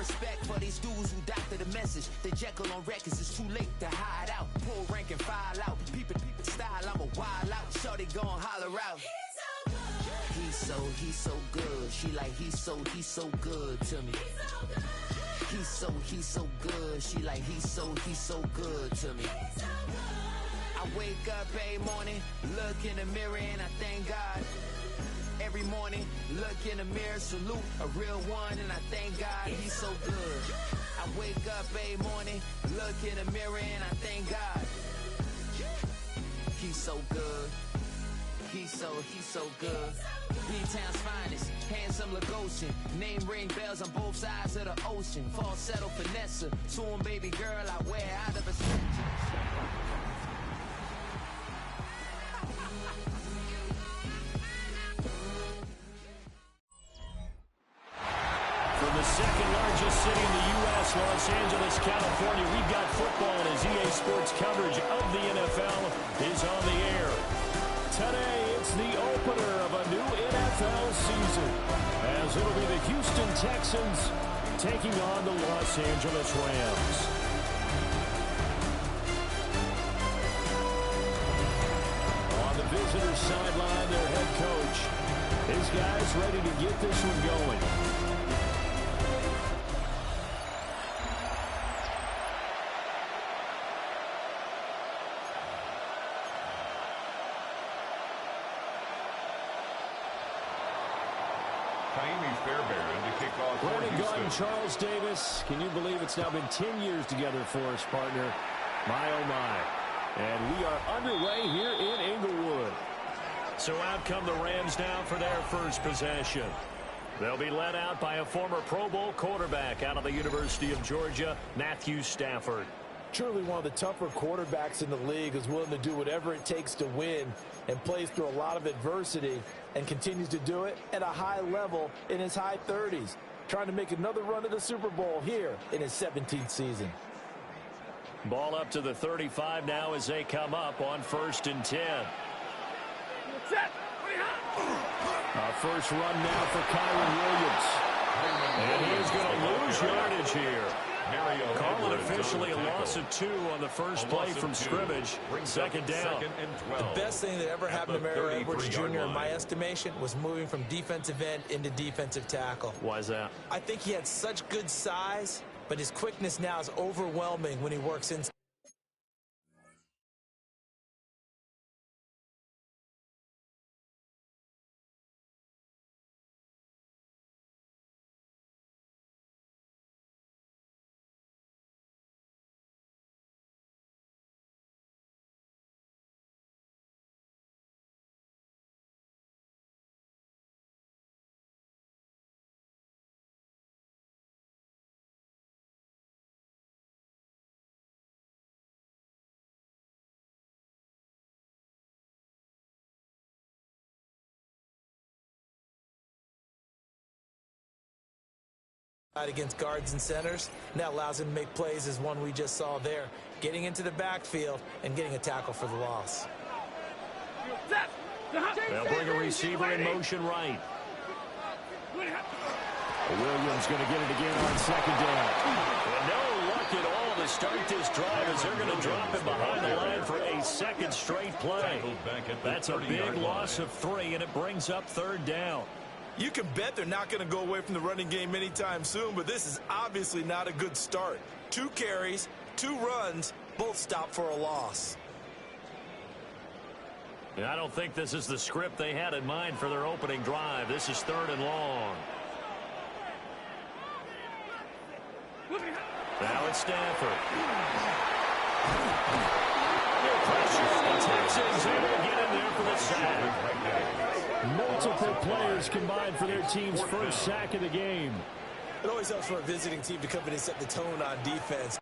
respect for these dudes who doctor the message. The Jekyll on records, it's too late to hide out. Pull rank and file out. People style, I'm a wild out. Shorty gon' holler out. He's so good. She like he's so good to me. He's so good. She like he's so good to me. I wake up every morning, look in the mirror and I thank God. Every morning, look in the mirror, salute a real one, and I thank God he's so good. I wake up every morning, look in the mirror, and I thank God he's so good. He's so good. B-Town's finest, handsome Lagosian. Name ring bells on both sides of the ocean. Falsetto finesse, to him, baby girl, I wear out of a From the second largest city in the U.S., Los Angeles, California, we've got football as EA Sports coverage of the NFL is on the air. Today, it's the opener of a new NFL season, as it'll be the Houston Texans taking on the Los Angeles Rams. On the visitor's sideline, their head coach. His guys ready to get this one going. Brandon Garden, Charles Davis, can you believe it's now been 10 years together for us, partner? My, oh my. And we are underway here in Inglewood. So out come the Rams now for their first possession. They'll be led out by a former Pro Bowl quarterback out of the University of Georgia, Matthew Stafford. Truly one of the tougher quarterbacks in the league, is willing to do whatever it takes to win and plays through a lot of adversity and continues to do it at a high level in his high 30s. Trying to make another run at the Super Bowl here in his 17th season. Ball up to the 35 now as they come up on 1st and 10. A first run now for Kyron Williams. And he is going to lose yardage here. Call it officially a loss of 2 on the first play from scrimmage. Second down. The best thing that ever happened to Mario Edwards Jr. in my estimation was moving from defensive end into defensive tackle. Why is that? I think he had such good size, but his quickness now is overwhelming when he works inside. Against guards and centers, and that allows him to make plays as one we just saw there, getting into the backfield and getting a tackle for the loss. They'll bring a receiver in motion right. Williams going to get it again on second down. And no luck at all to start this drive, as they're going to drop him behind the line for a second straight play. That's a big loss of 3, and it brings up 3rd down. You can bet they're not going to go away from the running game anytime soon, but this is obviously not a good start. 2 carries, 2 runs, both stopped for a loss. And I don't think this is the script they had in mind for their opening drive. This is 3rd and long. Now it's Stafford. The Texans able to get in there for the sack. Multiple players combined for their team's first sack of the game. It always helps for a visiting team to come in and set the tone on defense.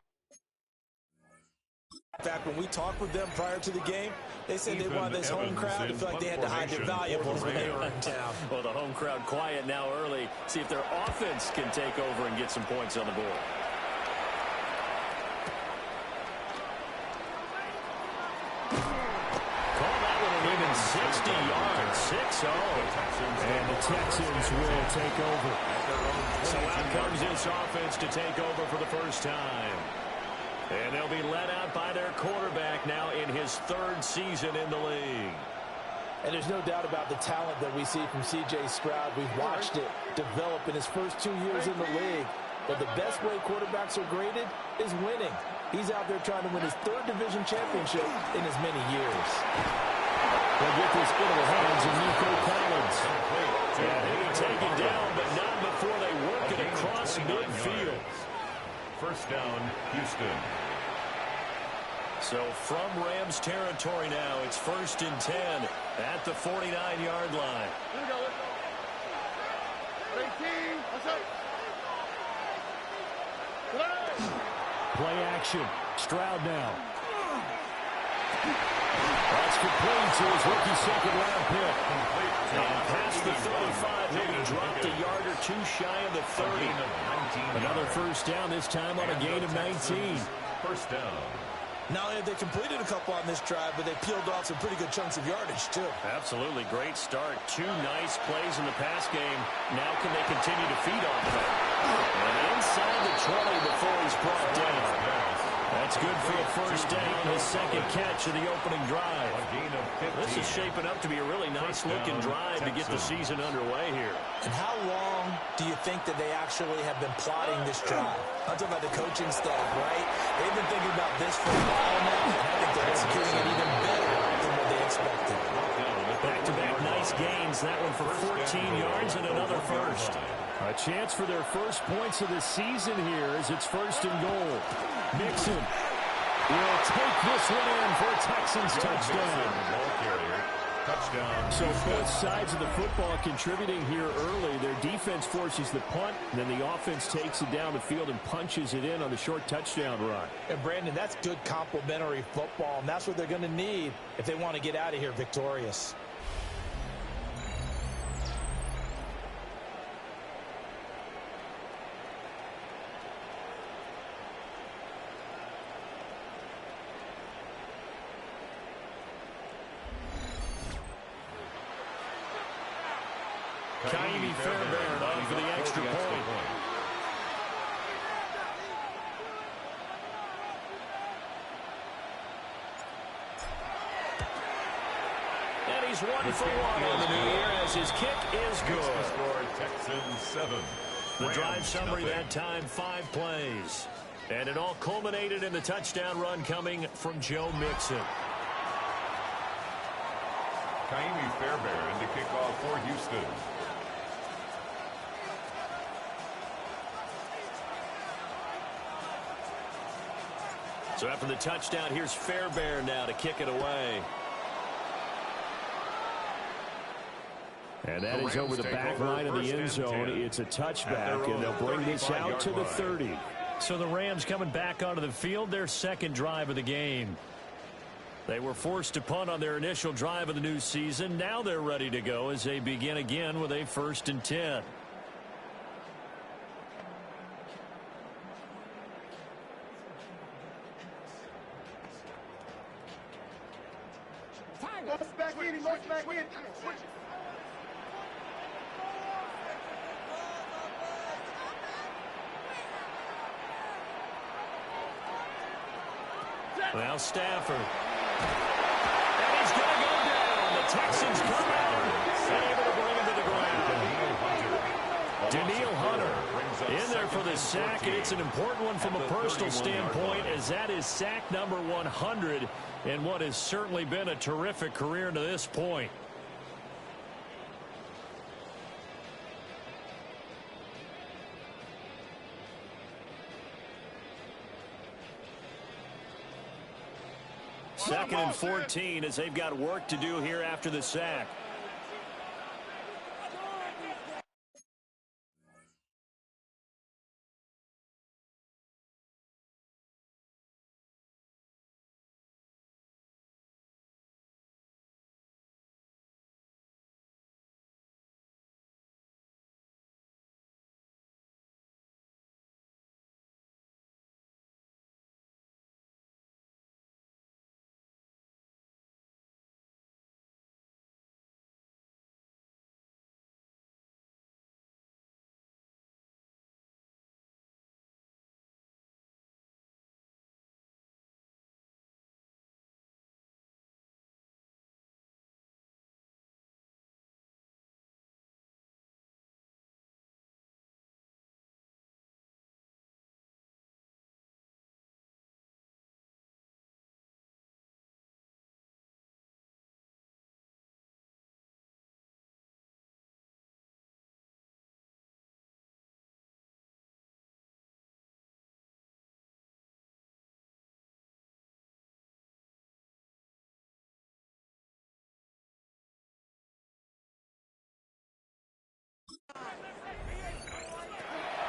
In fact, when we talked with them prior to the game, they said they wanted this home crowd to feel like they had to hide their valuables when they were in town. Well, the home crowd quiet now early. See if their offense can take over and get some points on the board. 60 yards, 6-0. And the Texans will take over. So out comes this offense to take over for the first time. And they'll be led out by their quarterback now in his third season in the league. And there's no doubt about the talent that we see from C.J. Stroud. We've watched it develop in his first 2 years in the league. But the best way quarterbacks are graded is winning. He's out there trying to win his third division championship in as many years. They'll get this into the hands of Nico Collins. And he'll be taken down, but not before they work it across midfield. First down, Houston. So from Rams territory now, it's 1st and 10 at the 49-yard line. Here we go, let's go. 18, what's up? Play action. Stroud now. That's complete to his rookie second-round pick. And past the 35, maybe dropped a yard or two shy of the 30. Another first down, this time on a gain of 19. First down. Not only have they completed a couple on this drive, but they peeled off some pretty good chunks of yardage, too. Absolutely. Great start. 2 nice plays in the pass game. Now can they continue to feed off of that? And inside the 20 before he's brought down. That's good for a first down, his second catch of the opening drive. This is shaping up to be a really nice-looking drive to get the season underway here. And how long do you think that they actually have been plotting this drive? I'm talking about the coaching staff, right? They've been thinking about this for a while now, and I think they're executing it even better than what they expected. Back-to-back nice gains, that one for 14 yards and another first. A chance for their first points of the season here as it's 1st and goal. Mixon will take this one in for a Texans touchdown. So both sides of the football contributing here early. Their defense forces the punt, and then the offense takes it down the field and punches it in on the short touchdown run. And Brandon, that's good complementary football, and that's what they're going to need if they want to get out of here victorious. Kaimi Fairbairn on for the extra point. And he's 1 for 1 on the new year as his kick is good. Texans 7. The drive summary that time, 5 plays. And it all culminated in the touchdown run coming from Joe Mixon. Kaimi Fairbairn to kick off for Houston. So after the touchdown, here's Fairbairn now to kick it away. And that is over the back line of the end zone. It's a touchback, and they'll bring this out to the 30. So the Rams coming back onto the field, their second drive of the game. They were forced to punt on their initial drive of the new season. Now they're ready to go as they begin again with a 1st and 10. Now Stafford. And he's going to go down. The Texans come out and able to bring him to the ground. Danielle Hunter in there for the sack, and it's an important one from a personal standpoint as that is sack number 100 in what has certainly been a terrific career to this point. Second and 14 as they've got work to do here after the sack.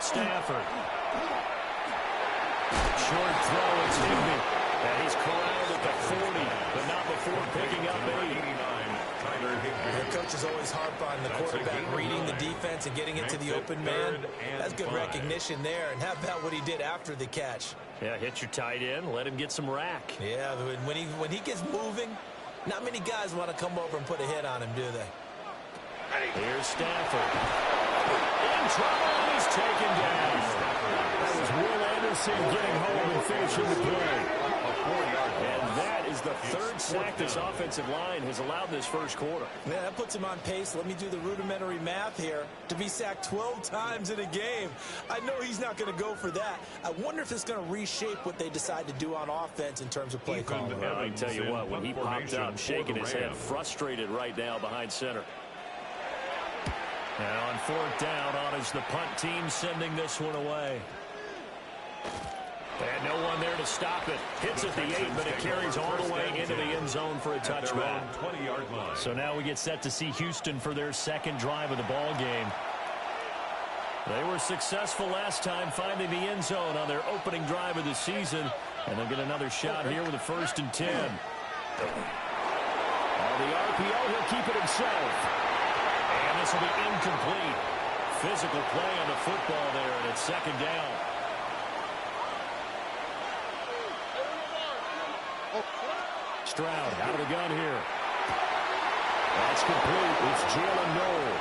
Stafford. Short throw, it's Higbee. And he's corralled at the 40, but not before picking up 8. The coaches always harp on the quarterback reading the defense and getting it to the open man. That's good recognition there. And how about what he did after the catch? Yeah, hit your tight end, let him get some rack. Yeah, when he gets moving, not many guys want to come over and put a hit on him, do they? Here's Stafford. In trouble, and he's taken down. That was Will Anderson getting home and finishing the play. And that is the third sack this offensive line has allowed this first quarter. Yeah, that puts him on pace. Let me do the rudimentary math here. To be sacked 12 times in a game. I know he's not going to go for that. I wonder if it's going to reshape what they decide to do on offense in terms of play calling. Well, I can tell you what, when he popped up, shaking his head, frustrated right now behind center. And on fourth down, on is the punt team sending this one away. And no one there to stop it. Hits at the 8, but it carries all the way into the end zone for a touchback. So now we get set to see Houston for their second drive of the ball game. They were successful last time finding the end zone on their opening drive of the season. And they'll get another shot here with a 1st and 10. On the RPO, he'll keep it himself. And this will be incomplete. Physical play on the football there, and it's 2nd down. Stroud out of the gun here. That's complete. It's Jalen Noel.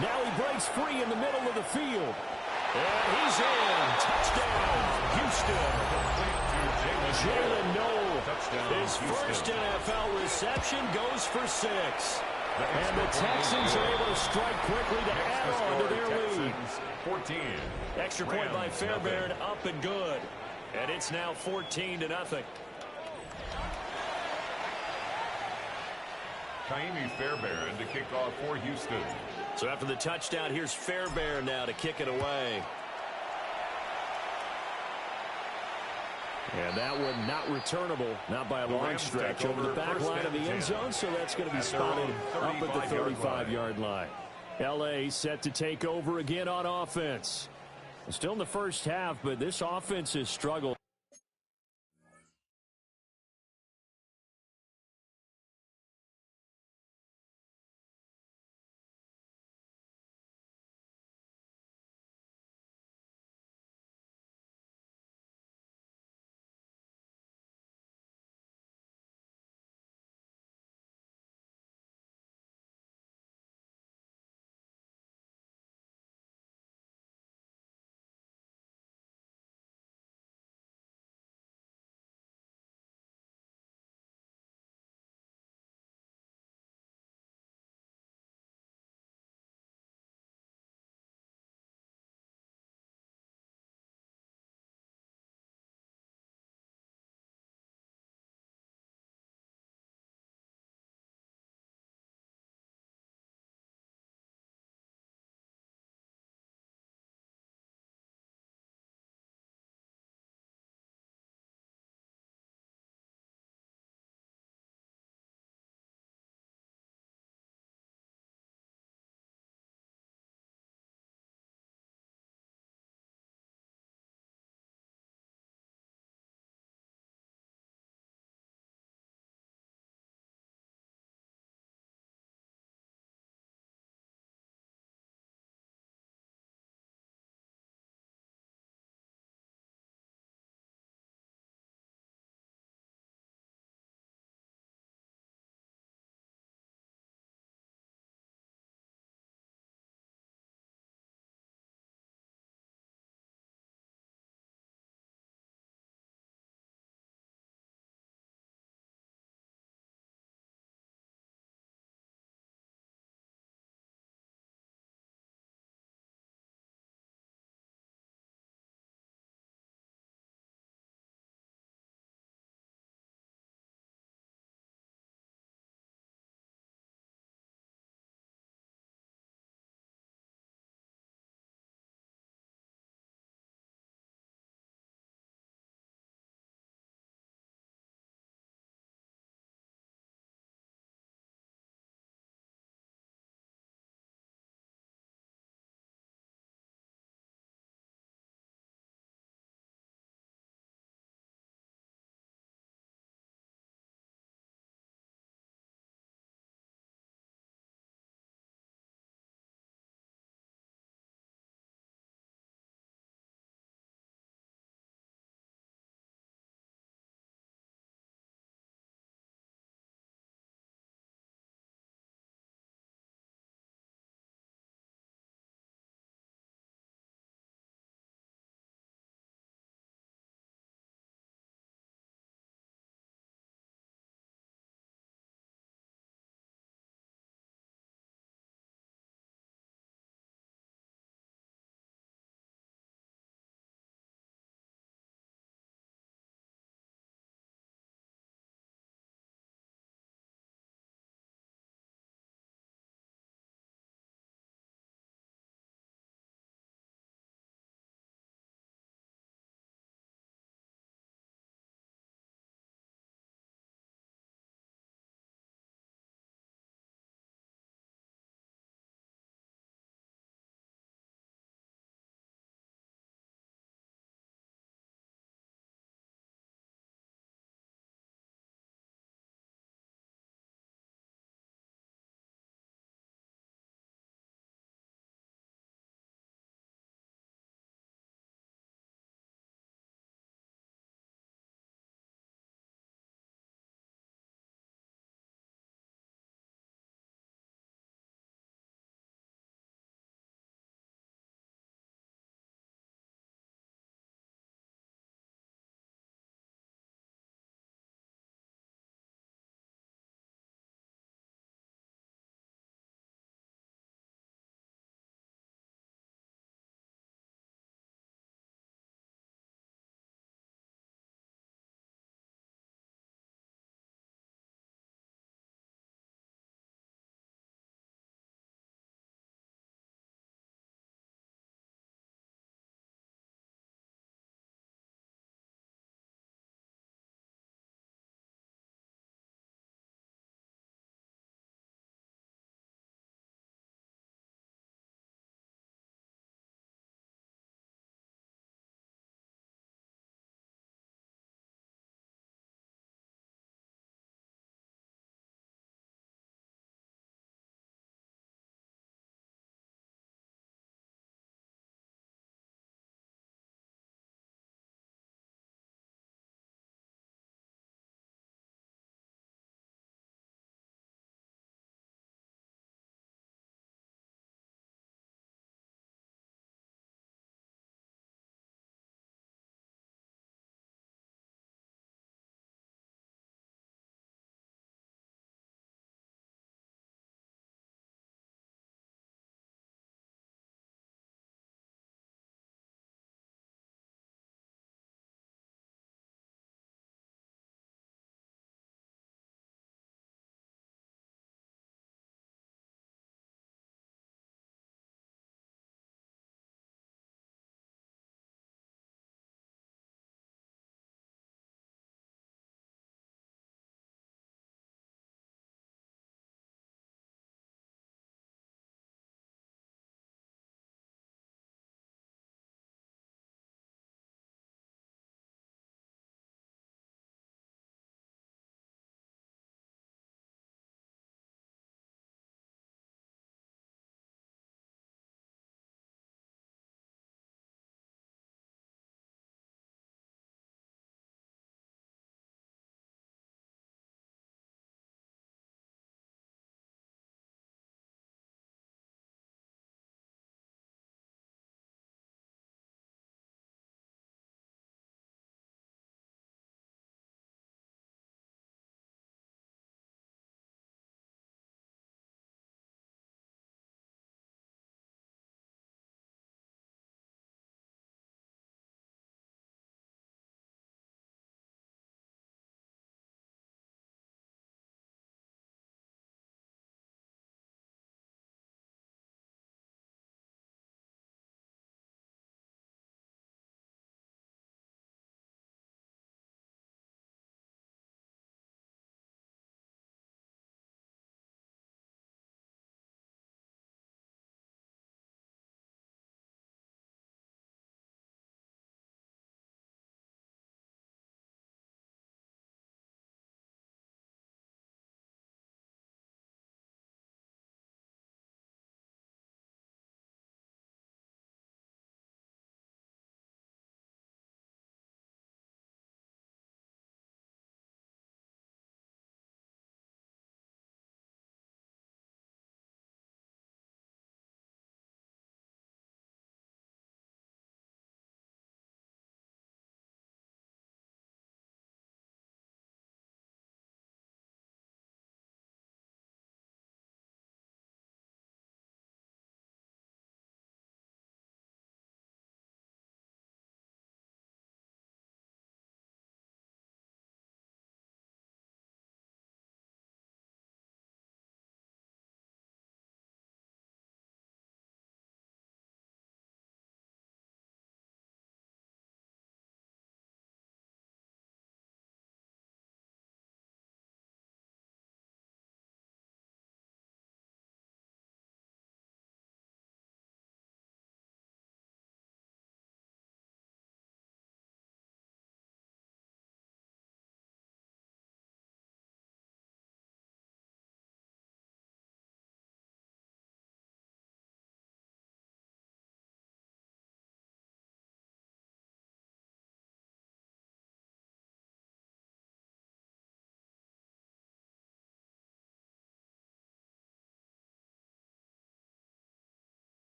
Now he breaks free in the middle of the field. And he's in. Touchdown, Houston. Jalen Noel, his first NFL reception, goes for 6. And the Texans are able to strike quickly to add on to their lead. 14. Extra point by Fairbairn, up and good. And it's now 14-0. Kaimi Fairbairn to kick off for Houston. So after the touchdown, here's Fairbairn now to kick it away. And that one not returnable, not by a long stretch, over the back line of the end zone, so that's going to be spotted up at the 35-yard line. L.A. set to take over again on offense. Still in the first half, but this offense has struggled.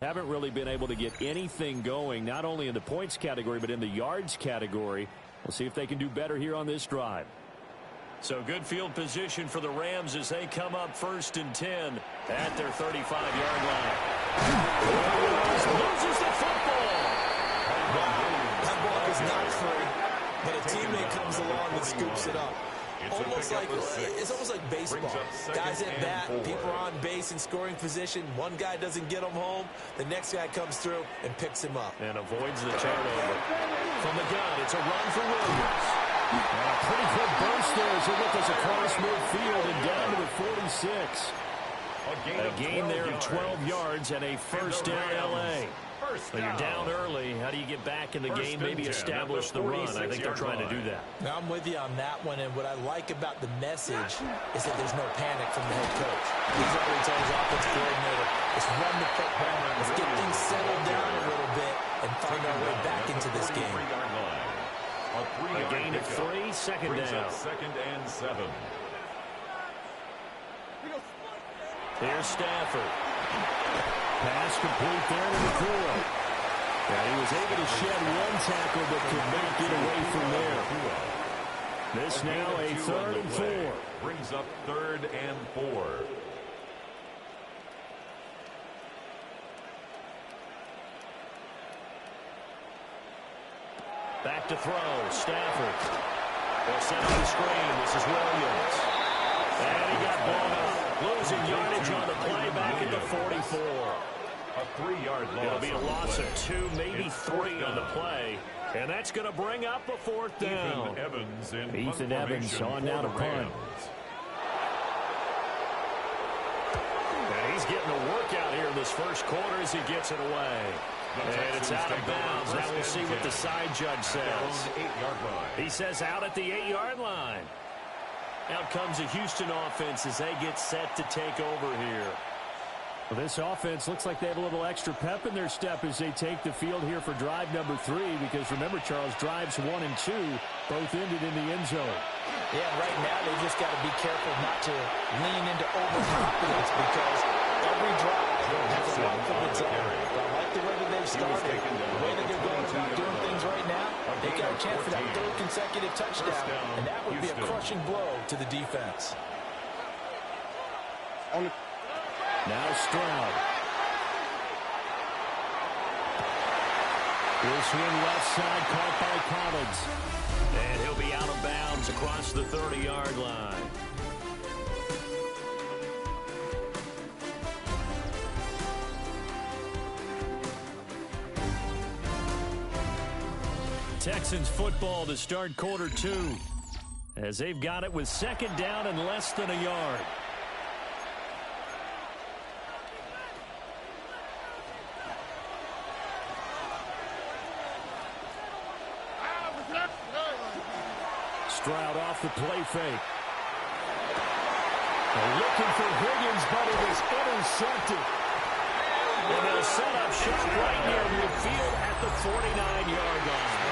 Haven't really been able to get anything going, not only in the points category, but in the yards category. We'll see if they can do better here on this drive. So good field position for the Rams as they come up 1st and 10 at their 35-yard line. Loses the football. That ball is not free, but a teammate comes along and scoops it up. It's almost like baseball. Guys at bat, people are on base in scoring position. One guy doesn't get him home. The next guy comes through and picks him up. And avoids the turnover. From the gun, it's a run for Williams. And a pretty quick burst there as he gets across midfield and down to the 46. A gain there of 12 yards and a first down L.A. So you're down early. How do you get back in the game, maybe establish the run? I think they're trying to do that. Now, I'm with you on that one, and what I like about the message is that there's no panic from the head coach. He's already told his offensive coordinator, let's run the football, let's get things settled down a little bit and find our way back into this game. A gain of 3, second down. 2nd and 7. Here's Stafford. Pass complete there to McCoy. And he was able to shed one tackle but could not get away from there. This now a 3rd and 4. Brings up 3rd and 4. Back to throw. Stafford. They'll set up the screen. This is Williams. And he got blown up. Losing yardage on the play back at the 44. A 3-yard loss. It'll be a loss of 2, maybe 3 on the play. And that's going to bring up a 4th down. Ethan Evans on now to punt. And he's getting a workout here in this first quarter as he gets it away. And it's out of bounds. Now we'll see what the side judge says. He says out at the 8-yard line. Out comes the Houston offense as they get set to take over here. Well, this offense looks like they have a little extra pep in their step as they take the field here for drive number 3. Because remember, Charles, drives 1 and 2 both ended in the end zone. Yeah, right now they just got to be careful not to lean into overconfidence because every drive has a life of its own. I like the way that they've started, the way that they're going about doing things right now. They got a chance for that 3rd consecutive touchdown, and that would be a crushing blow to the defense. Now Stroud. This one left side caught by Collins. And he'll be out of bounds across the 30-yard line. Texans football to start quarter 2 as they've got it with 2nd down and less than a yard. Stroud off the play fake. Looking for Higgins, but it is intercepted. And they'll set up shop right near midfield at the 49-yard line.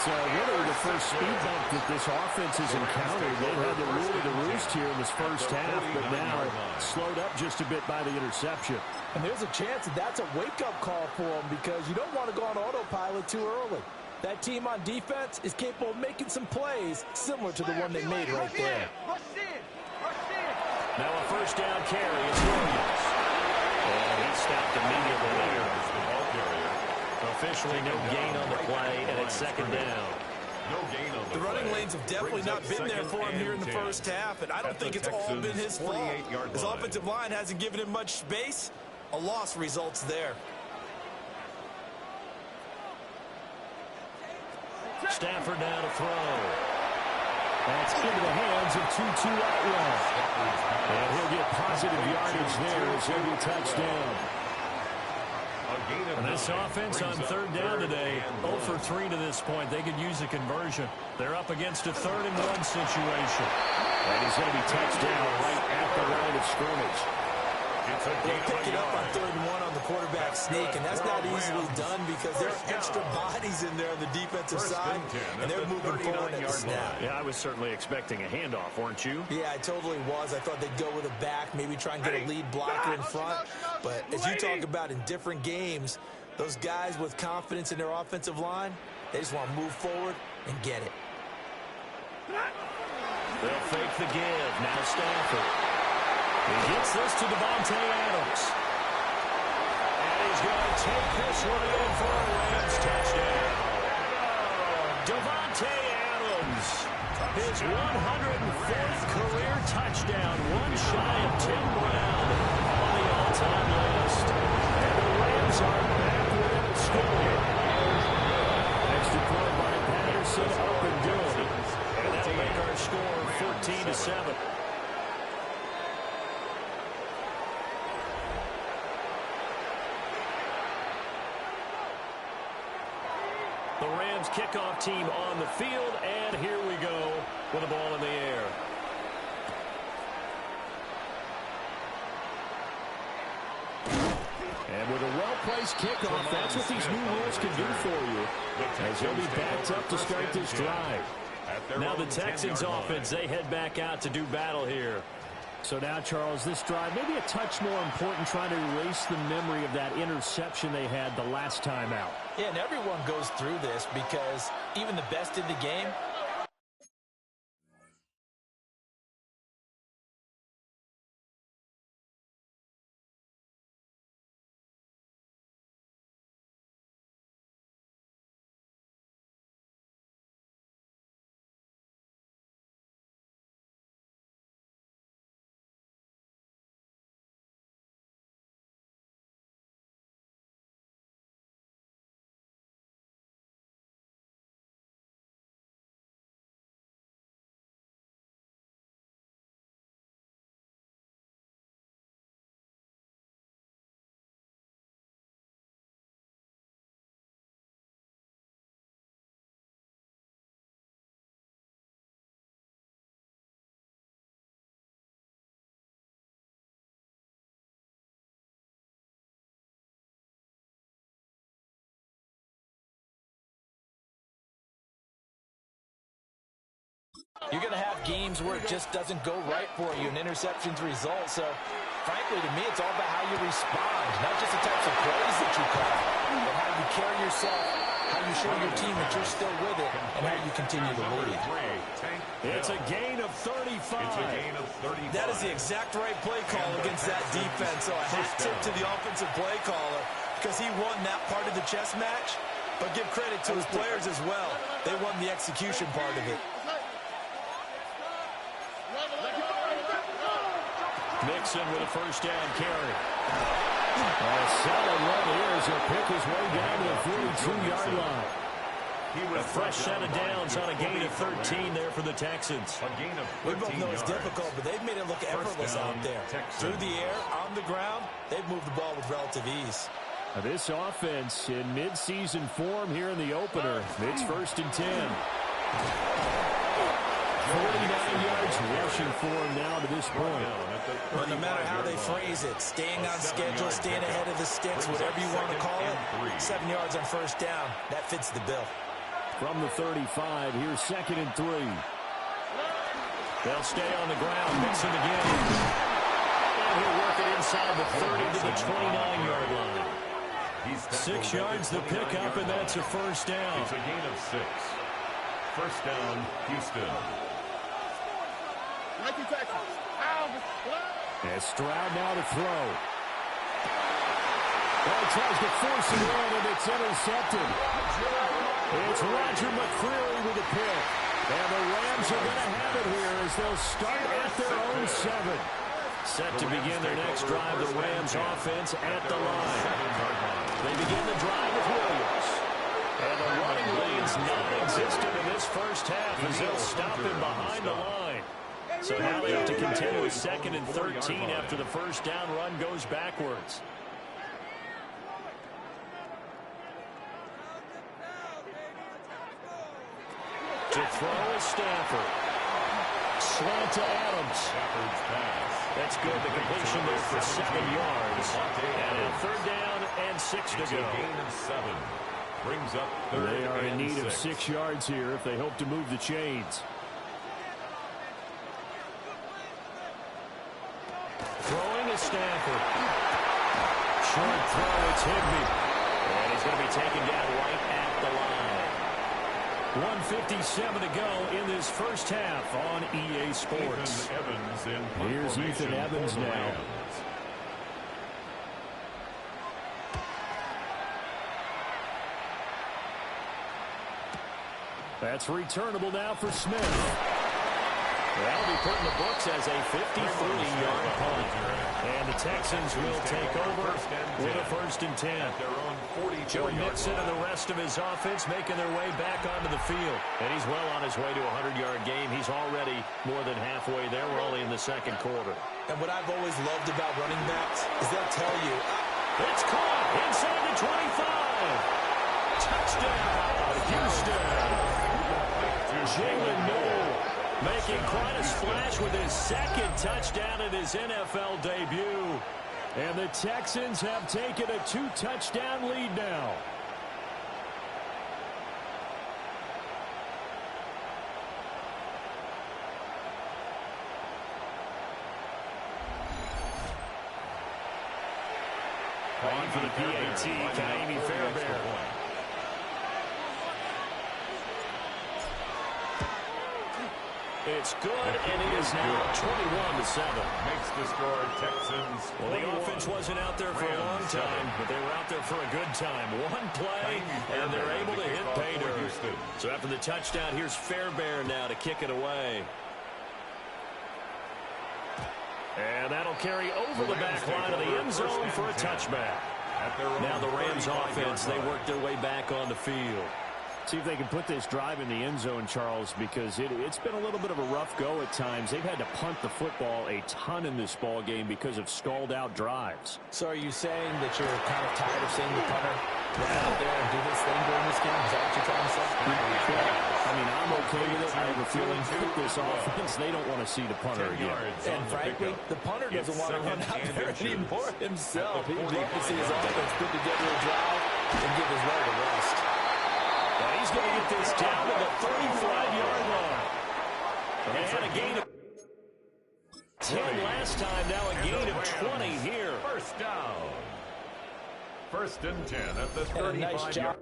So really the first speed bump that this offense has encountered. They had the rule of the roost here in this first half, but now slowed up just a bit by the interception. And there's a chance that that's a wake-up call for them because you don't want to go on autopilot too early. That team on defense is capable of making some plays similar to the one they made right there. Now a first down carry. It's Williams. And he stopped immediately there. Officially no gain on the play, and it's 2nd down. The running lanes have definitely not been there for him here in the first half, and I don't think it's all been his fault. His offensive line hasn't given him much space. A loss results there. Stafford now to throw. That's into the hands of Tutu Atwell. And he'll get positive yardage there as every touchdown. And this offense on 3rd down today, 0 for 3 to this point. They could use a conversion. They're up against a 3rd and 1 situation. And he's going to be touched down right at the line of scrimmage. It's Picking up on 3rd and 1 on the quarterback sneak, and that's not easily done because there are extra bodies in there on the defensive side, and they're moving forward at the snap. Yeah, I was certainly expecting a handoff, weren't you? Yeah, I totally was. I thought they'd go with a back, maybe try and get a lead blocker in front. But as you talk about in different games, those guys with confidence in their offensive line, they just want to move forward and get it. They'll fake the give. Now Stafford. He gets this to Davante Adams. And he's going to take this one in for a Rams touchdown. Davante Adams. His 104th career touchdown. One shy of Tim Brown on the all-time list. And the Rams are back within a score. Extra point by Patterson up and good. And that'll make our score 14-7. The Rams kickoff team on the field, and here we go with the ball in the air. And with a well-placed kickoff, that's what these new rules can do for you, as they'll be backed up to start this drive. Now the Texans offense, they head back out to do battle here. So now, Charles, this drive maybe a touch more important, trying to erase the memory of that interception they had the last time out. Yeah, and everyone goes through this because even the best in the game, you're going to have games where it just doesn't go right for you, and interceptions result. So, frankly, to me, it's all about how you respond, not just the types of plays that you call, but how you carry yourself, how you show your team that you're still with it, and how you continue to lead. It's a gain of 35. That is the exact right play call against that defense. So a hat tip to the offensive play caller because he won that part of the chess match, but give credit to his players as well. They won the execution part of it. Mixon with a first down carry. A solid run here as he'll pick his way down to the 42-yard line. A fresh set of downs on a gain of 13 there for the Texans. We both know it's difficult, but they've made it look effortless out there. Through the air, on the ground, they've moved the ball with relative ease. Now this offense in midseason form here in the opener. It's 1st and 10. 49 yards rushing for him now to this point. Well, no matter how they phrase it, staying on schedule, staying ahead of the sticks, whatever you want to call it, 7 yards on first down, that fits the bill. From the 35, here's 2nd and 3. They'll stay on the ground, Mixon again. And he'll work it inside the 30 to the 29-yard line. 6 yards the pickup, and that's a first down. It's a gain of 6. First down, Houston. And Stroud now to throw. Well, he tries to force it in, and it's intercepted. It's Roger McCreary with a pick. And the Rams are going to have it here as they'll start at their own 7. Set to begin their next drive, the Rams offense at the line. They begin the drive with Williams. And the running lane's non-existent in this first half as they'll stop him behind the line. So now they have to continue with 2nd and 13 after the first down run goes backwards. To throw is Stafford. Slant to Adams. Stafford's pass. That's good. The completion there for 7 yards. And a 3rd down and 6 to go. Gain of 7. Brings up 3rd They are in need and of 6 yards here if they hope to move the chains. Throwing is Stafford. Short throw, it's Higbee. And he's going to be taken down right at the line. 1:57 to go in this first half on EA Sports. Here's Ethan Evans now. That's returnable now for Smith. That'll be put in the books as a 53-yard punt. And the Texans will take over with a 1st and 10. Joe Mixon and the rest of his offense making their way back onto the field. And he's well on his way to a 100-yard game. He's already more than halfway there. We're only in the 2nd quarter. And what I've always loved about running backs is they'll tell you. It's caught inside the 25. Touchdown, Houston. Jalen Noel making quite a splash with his 2nd touchdown in his NFL debut. And the Texans have taken a 2-touchdown lead now. On for the PAT, Kaimi Fairbairn. It's good, and it is now 21-7. Makes the score Texans. Well, the offense wasn't out there for a long time, but they were out there for a good time. One play, and they're able to hit pay dirt. So after the touchdown, here's Fairbairn now to kick it away. And that'll carry over the back line of the end zone for a touchback. Now the Rams offense, they work their way back on the field. See if they can put this drive in the end zone, Charles, because it's been a little bit of a rough go at times. They've had to punt the football a ton in this ball game because of stalled-out drives. So are you saying that you're kind of tired of seeing the punter run out there and do this thing during this game? Is that what you're trying to say? I mean, I'm okay with it. I have a feeling with this offense, they don't want to see the punter again. And frankly, the punter doesn't want to run out there anymore himself. He would love to see his offense put together a drive and give his leg a rest. And he's going to get this down to the 35-yard line. They had a gain of 10 last time, now a gain of 20 here. First down. 1st and 10 at the 35-yard.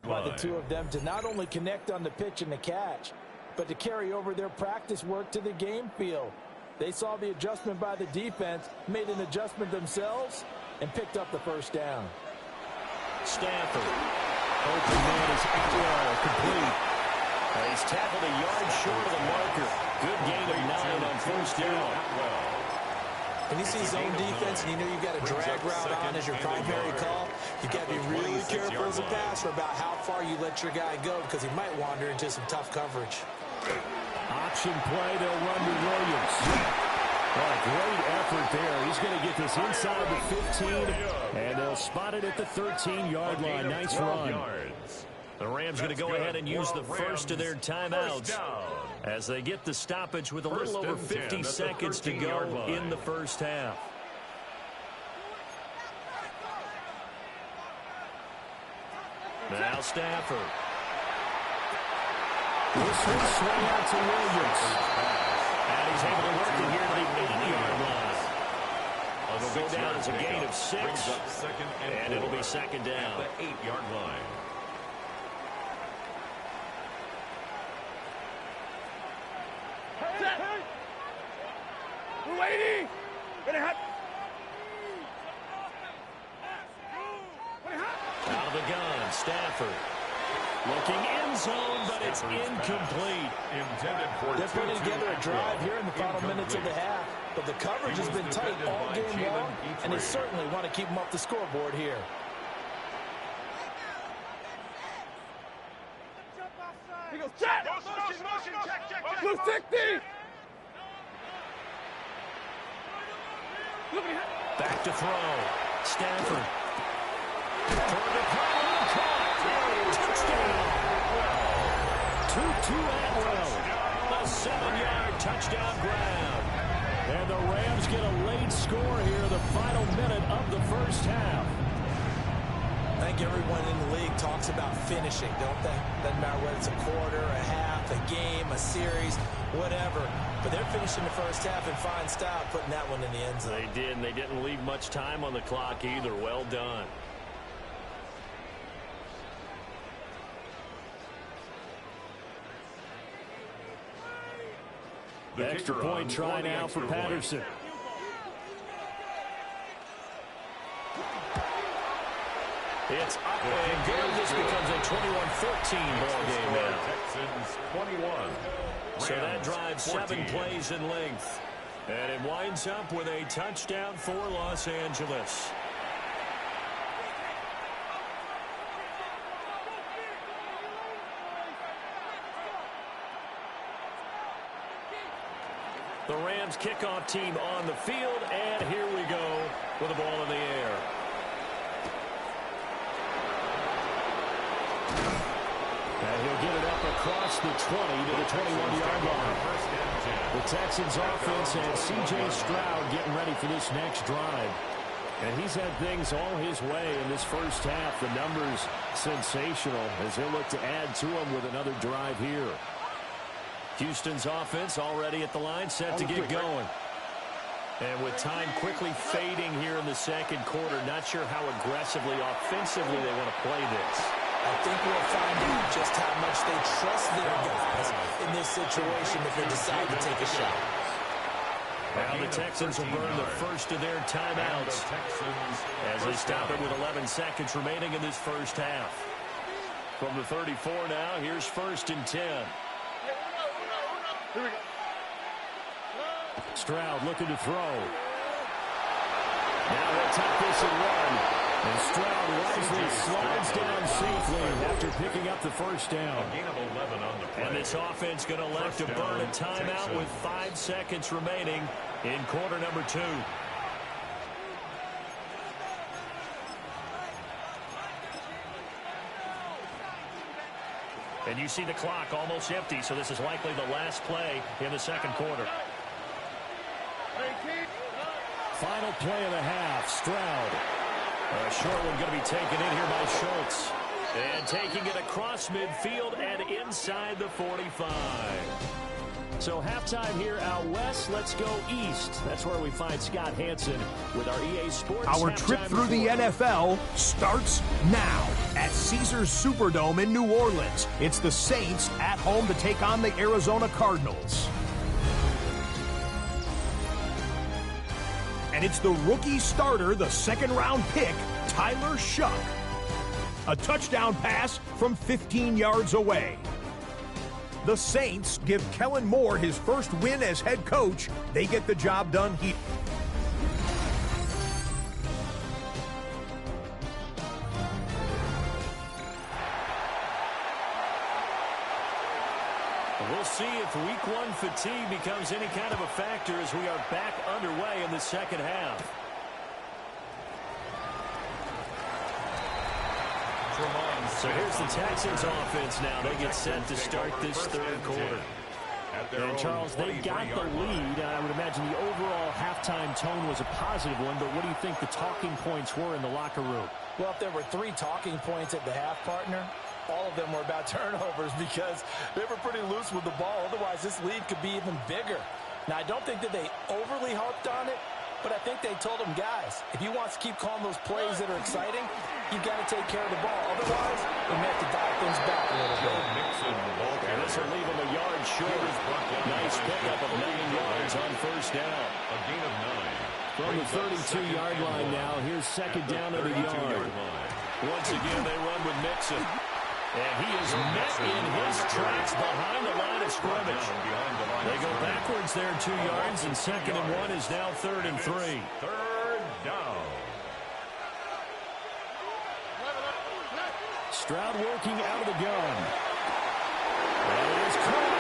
By the two of them to not only connect on the pitch and the catch, but to carry over their practice work to the game field. They saw the adjustment by the defense, made an adjustment themselves, and picked up the 1st down. Stafford. Open man is complete. He's tackled a yard short of the marker. Good gain of 9 on 1st down. When you see zone defense and you know you've got a drag route on as your primary call, you've got to be really careful as a passer about how far you let your guy go because he might wander into some tough coverage. Option play, they'll run to Williams. Well, great effort there. He's going to get this inside the 15, and they'll spot it at the 13-yard line. Nice run. The Rams going to go ahead and use the first of their timeouts as they get the stoppage with a little over 50 seconds to go in the first half. Now Stafford. This will swing out to Williams. And he's able to work it here to the 80-yard line. It'll go down as a gain of 6, and it'll be 2nd down. At the 8-yard line. We're waiting. Out of the gun, Stafford. Looking end zone, but it's incomplete. They're putting together a drive here in the final minutes of the half, but the coverage has been tight all game long, and they certainly want to keep them off the scoreboard here. He goes, check! Motion, check! Blue 60! Back to throw. Stafford. Toward the corner. to Atwell. A 7-yard touchdown grab. And the Rams get a late score here, the final minute of the first half. I think everyone in the league talks about finishing, don't they? Doesn't matter whether it's a quarter, a half, a game, a series, whatever. But they're finishing the first half in fine style, putting that one in the end zone. They did, and they didn't leave much time on the clock either. Well done. The extra kicker point on try now for extra point. Patterson. It's up and good. This becomes a 21-14 ball game now. Texans 21. So that drives 7 14. plays in length. And it winds up with a touchdown for Los Angeles. The Rams kickoff team on the field, and here we go with the ball in the air. And he'll get it up across the 20 to the 21-yard line. The Texans offense and C.J. Stroud getting ready for this next drive. And he's had things all his way in this first half. The numbers sensational as he'll look to add to them with another drive here. Houston's offense already at the line, set to get going. And with time quickly fading here in the second quarter, not sure how aggressively, offensively they want to play this. I think we'll find out just how much they trust their guys in this situation if they decide to take a shot. Now the Texans will burn the first of their timeouts as they stop it with 11 seconds remaining in this first half. From the 34 now, here's 1st and 10. Stroud looking to throw. Now they'll take this and run. And Stroud wisely slides down safely after picking up the first down. And this offense going to elect to burn a timeout with 5 seconds remaining in quarter number 2. And you see the clock almost empty, so this is likely the last play in the second quarter. Final play of the half, Stroud. A short one going to be taken in here by Schultz. And taking it across midfield and inside the 45. So halftime here out west, let's go east. That's where we find Scott Hansen with our EA Sports. Our trip through the NFL starts now at Caesars Superdome in New Orleans. It's the Saints at home to take on the Arizona Cardinals. And it's the rookie starter, the second-round pick, Tyler Shuck. A touchdown pass from 15 yards away. The Saints give Kellen Moore his first win as head coach. They get the job done here. We'll see if week 1 fatigue becomes any kind of a factor as we are back underway in the second half. So here's the Texans offense now. They get set to start this third quarter. And Charles, they got the lead. I would imagine the overall halftime tone was a positive one, but what do you think the talking points were in the locker room? Well, if there were 3 talking points at the half, partner, all of them were about turnovers because they were pretty loose with the ball. Otherwise, this lead could be even bigger. Now, I don't think that they overly harped on it, but I think they told them, guys, if you want to keep calling those plays that are exciting, you've got to take care of the ball. Otherwise, we may have to dial things back a little bit. And this will leave him a yard short. Nice pickup of 9 yards on first down. A gain of 9. From the 32-yard line now, here's second down at a yard. Once again, they run with Mixon. And he is met in his tracks behind the line of scrimmage. They go backwards there 2 yards, and 2nd and 1 is now 3rd and 3. Third down. Stroud working out of the gun. And it is caught.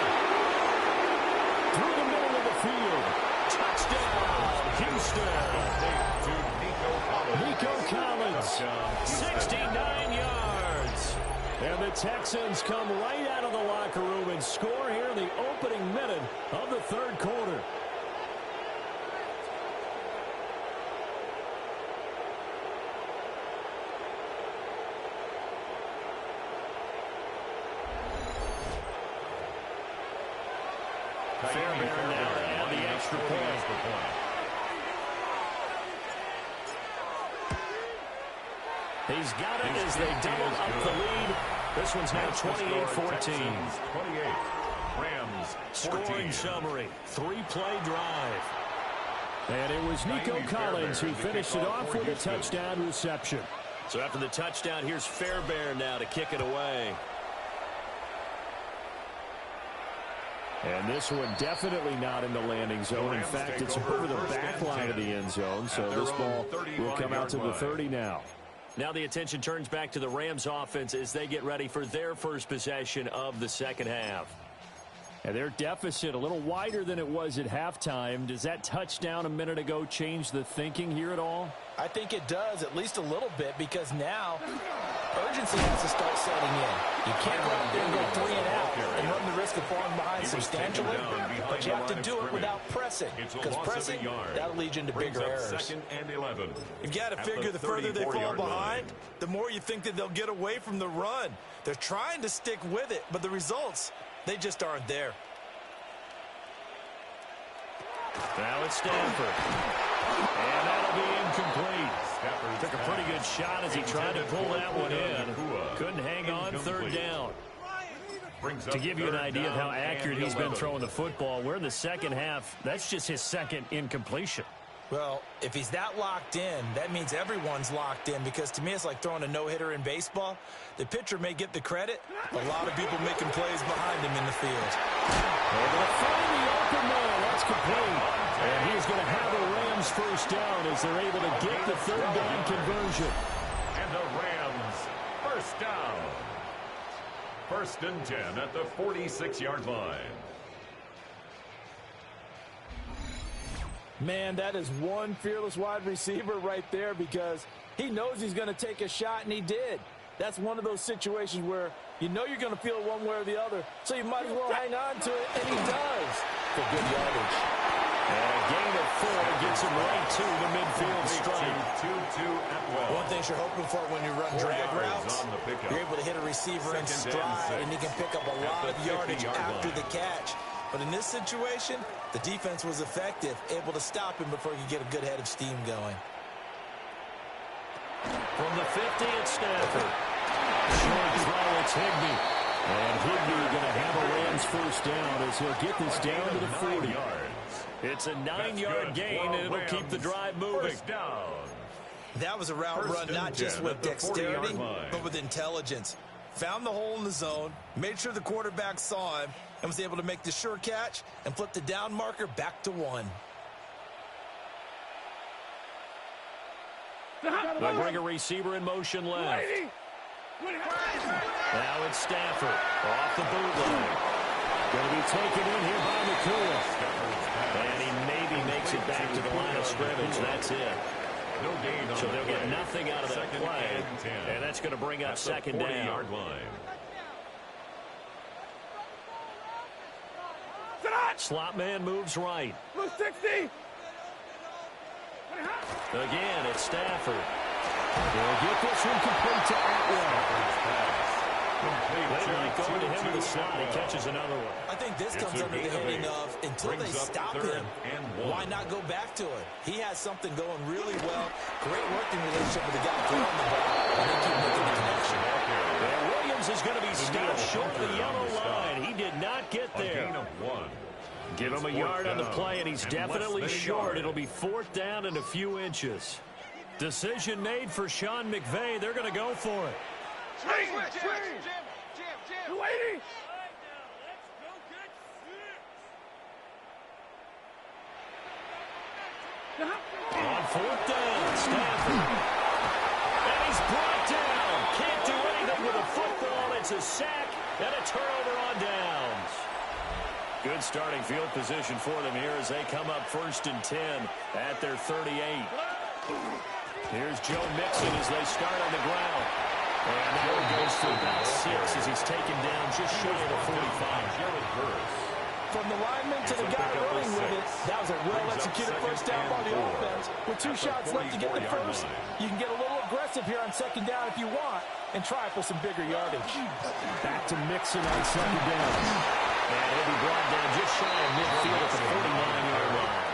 Through the middle of the field. Touchdown, Houston. Nico Collins, 69 yards. And the Texans come right out of the locker room and score here in the opening minute of the third quarter. Fairbairn now to add the extra point. He's got it as they double up the lead. This one's now 28-14. 28. Rams 14. Scoring summary. 3-play drive. And it was Nico Collins who finished it off with a touchdown reception. So after the touchdown, here's Fairbairn now to kick it away. And this one definitely not in the landing zone. In fact, it's over the back line of the end zone. So this ball will come out to the 30 now. Now the attention turns back to the Rams offense as they get ready for their first possession of the second half. And their deficit a little wider than it was at halftime. Does that touchdown a minute ago change the thinking here at all? I think it does, at least a little bit, because now urgency has to start setting in. You can't go out there and go 3 and out and run the risk of falling behind substantially, but you have to do it without pressing, because pressing, that'll lead you into bigger errors. 2nd and 11. You've got to figure the further they fall behind, the more you think that they'll get away from the run. They're trying to stick with it, but the results, they just aren't there. Now it's Stanford. And that'll be incomplete. Took a pretty good shot as he tried to pull that one in. Couldn't hang on. Third down. To give you an idea of how accurate he's been throwing the football, we're in the second half. That's just his second incompletion. Well, if he's that locked in, that means everyone's locked in, because to me it's like throwing a no-hitter in baseball. The pitcher may get the credit, but a lot of people making plays behind him in the field. They're going to find the open man. That's complete. And he's going to have a Rams first down as they're able to get the third down conversion. And the Rams first down. 1st and 10 at the 46-yard line. Man, that is one fearless wide receiver right there, because he knows he's going to take a shot, and he did. That's one of those situations where you know you're going to feel it one way or the other, so you might as well hang on to it, and he does for good yardage. And a gain of 4 gets him right to the midfield stripe. 2-2 at well. One thing you're hoping for when you run drag routes, you're able to hit a receiver in stride, and he can pick up a lot of yardage after the catch. But in this situation, the defense was effective, able to stop him before he could get a good head of steam going. From the 50, it's Stanford. Short throw, it's Higbee. And Higbee going to have a Rams first down as he'll get this down to the 40. It's a 9-yard gain, and it'll keep the drive moving. That was a route run not just with dexterity, but with intelligence. Found the hole in the zone, made sure the quarterback saw him, and was able to make the sure catch and flip the down marker back to 1. They'll bring a receiver in motion left. Now it's Stafford off the bootleg. Going to be taken in here by McCool. And he maybe makes it back to the line of scrimmage. That's it. So they'll get nothing out of that play. And that's going to bring up second down. Slot man moves right. 60. Again, it's Stafford. They'll get this one complete to Atwell. They like going to him in the slot. He catches another one. I think this comes under the heading of, until they stop him, why not go back to it? He has something going really well. Great working relationship with the guy throwing the ball, and they keep making the connection. And Williams is going to be stopped short of the yellow line. He did not get there. Give him a yard on the play, and he's definitely short. It'll be 4th down and a few inches. Decision made for Sean McVay. They're going to go for it. Jim. 280. On 4th down, Stanford. And he's brought down. Can't do anything with a football. It's a sack and a turnover on downs. Good starting field position for them here as they come up 1st and 10 at their 38. Here's Joe Mixon as they start on the ground. And that one goes goes for about 6 as he's taken down just shy of the 45. From the lineman to the guy running with it, that was a well-executed first down by the offense. With 2 shots left to get the first, you can get a little aggressive here on second down if you want and try for some bigger yardage. Back to Mixon on second down. And he'll be brought down just shy of midfield at the 49-yard line.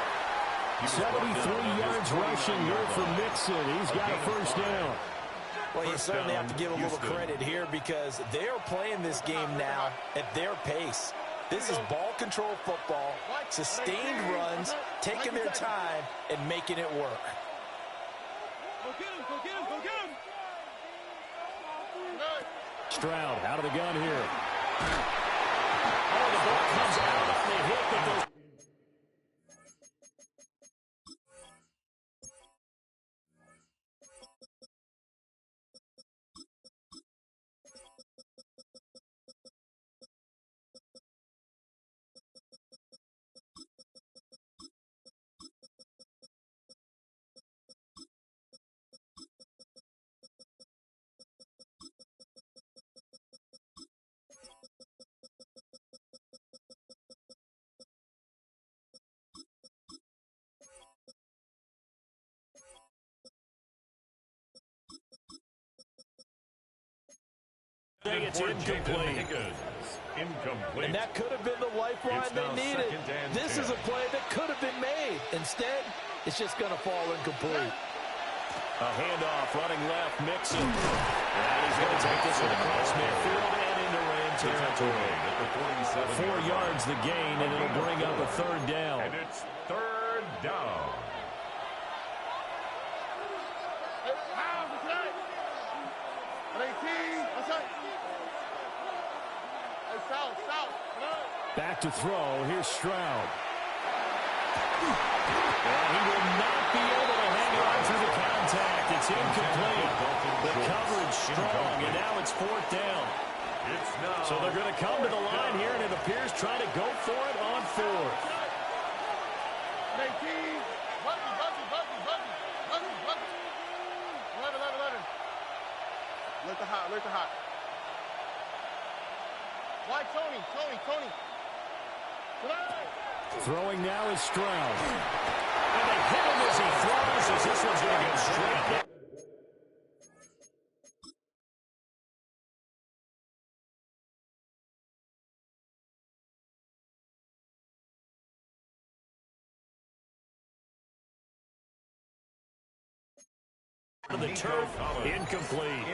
73 yards rushing here for Mixon. He's got a first down. Well, you certainly have to give a little credit here because they are playing this game now at their pace. This is ball control football, sustained runs, taking their time and making it work. Go get him, go get him, go get him. Stroud out of the gun here. Oh, the ball comes out on the hit, but goes. It's incomplete. And that could have been the lifeline they needed. This is a play that could have been made. Instead, it's just going to fall incomplete. A handoff running left, Mixon. And he's going to take this one across midfield and into Ram territory. 4 yards the gain, and it'll bring up a third down. And it's third down. Back to throw. Here's Stroud. And he will not be able to hang on through the contact. It's incomplete. The coverage strong, and now it's fourth down. So they're going to come to the line here, and it appears trying to go for it on fourth. Let the hot. Why, Tony. Throwing now is Stroud. And they hit him as he throws, as this one's going to go straight. The turf, incomplete.